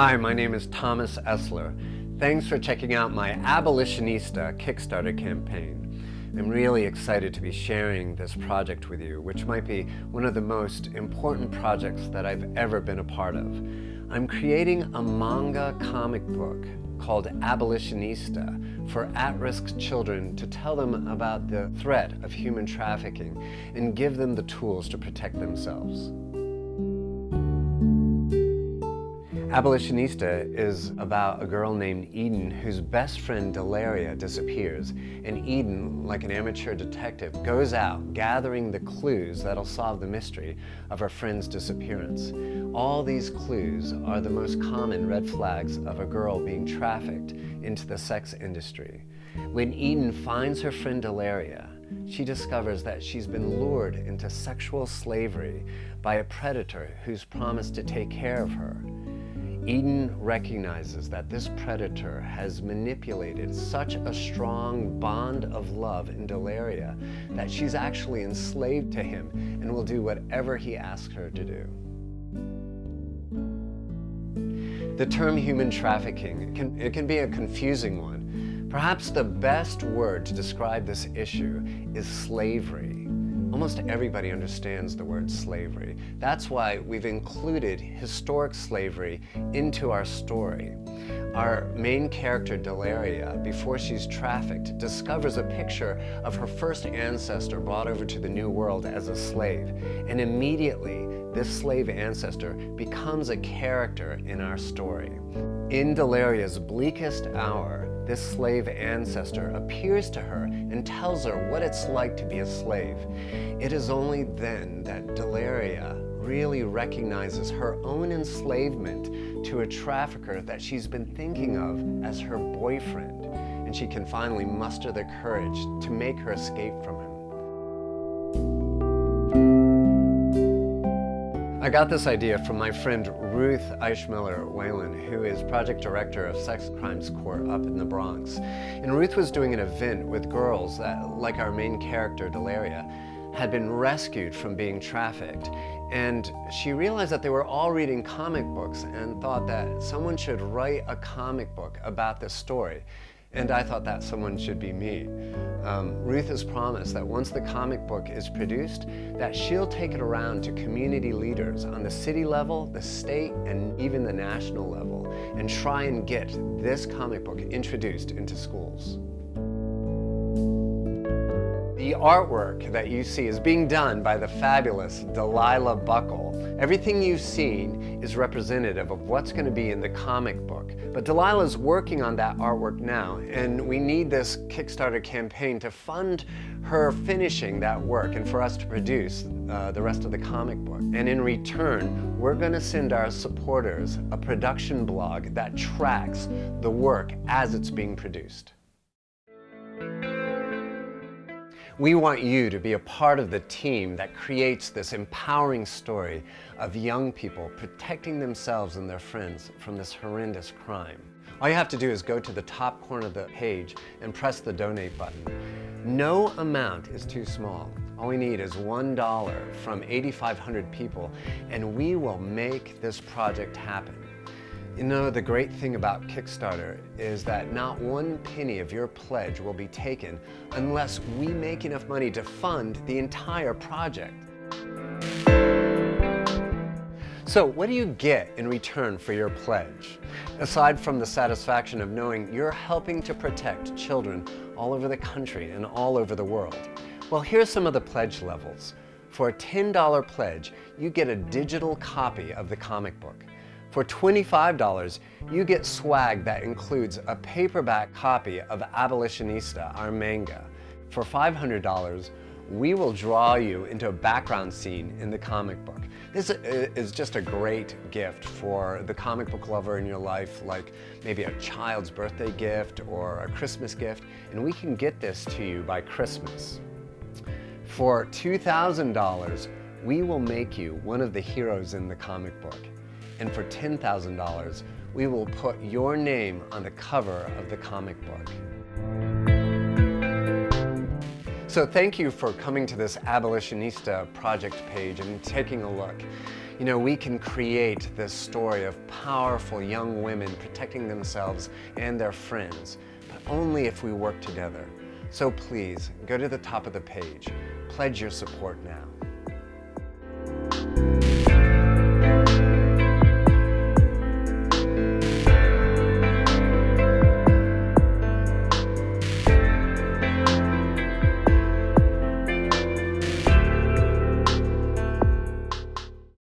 Hi, my name is Thomas Essler. Thanks for checking out my Abolitionista Kickstarter campaign. I'm really excited to be sharing this project with you, which might be one of the most important projects that I've ever been a part of. I'm creating a manga comic book called Abolitionista for at-risk children to tell them about the threat of human trafficking and give them the tools to protect themselves. Abolitionista is about a girl named Eden whose best friend Delaria disappears, and Eden, like an amateur detective, goes out gathering the clues that'll solve the mystery of her friend's disappearance. All these clues are the most common red flags of a girl being trafficked into the sex industry. When Eden finds her friend Delaria, she discovers that she's been lured into sexual slavery by a predator who's promised to take care of her. Eden recognizes that this predator has manipulated such a strong bond of love in Delaria that she's actually enslaved to him and will do whatever he asks her to do. The term human trafficking can be a confusing one. Perhaps the best word to describe this issue is slavery. Almost everybody understands the word slavery. That's why we've included historic slavery into our story. Our main character, Delaria, before she's trafficked, discovers a picture of her first ancestor brought over to the New World as a slave. And immediately, this slave ancestor becomes a character in our story. In Delaria's bleakest hour, this slave ancestor appears to her and tells her what it's like to be a slave. It is only then that Delaria really recognizes her own enslavement to a trafficker that she's been thinking of as her boyfriend, and she can finally muster the courage to make her escape from him. I got this idea from my friend Ruth Eichmiller-Whalen, who is project director of Sex Crimes Court up in the Bronx. And Ruth was doing an event with girls that, like our main character, Delaria, had been rescued from being trafficked. And she realized that they were all reading comic books and thought that someone should write a comic book about this story. And I thought that someone should be me. Ruth has promised that once the comic book is produced, that she'll take it around to community leaders on the city level, the state, and even the national level, and try and get this comic book introduced into schools. The artwork that you see is being done by the fabulous Delilah Buckle. Everything you've seen is representative of what's going to be in the comic book. But Delilah's working on that artwork now, and we need this Kickstarter campaign to fund her finishing that work and for us to produce the rest of the comic book. And in return, we're going to send our supporters a production blog that tracks the work as it's being produced. We want you to be a part of the team that creates this empowering story of young people protecting themselves and their friends from this horrendous crime. All you have to do is go to the top corner of the page and press the donate button. No amount is too small. All we need is $1 from 8,500 people, and we will make this project happen. You know, the great thing about Kickstarter is that not one penny of your pledge will be taken unless we make enough money to fund the entire project. So what do you get in return for your pledge? Aside from the satisfaction of knowing you're helping to protect children all over the country and all over the world. Well, here's some of the pledge levels. For a $10 pledge, you get a digital copy of the comic book. For $25, you get swag that includes a paperback copy of Abolitionista, our manga. For $500, we will draw you into a background scene in the comic book. This is just a great gift for the comic book lover in your life, like maybe a child's birthday gift or a Christmas gift, and we can get this to you by Christmas. For $2,000, we will make you one of the heroes in the comic book. And for $10,000, we will put your name on the cover of the comic book. So thank you for coming to this Abolitionista project page and taking a look. You know, we can create this story of powerful young women protecting themselves and their friends, but only if we work together. So please, go to the top of the page. Pledge your support now.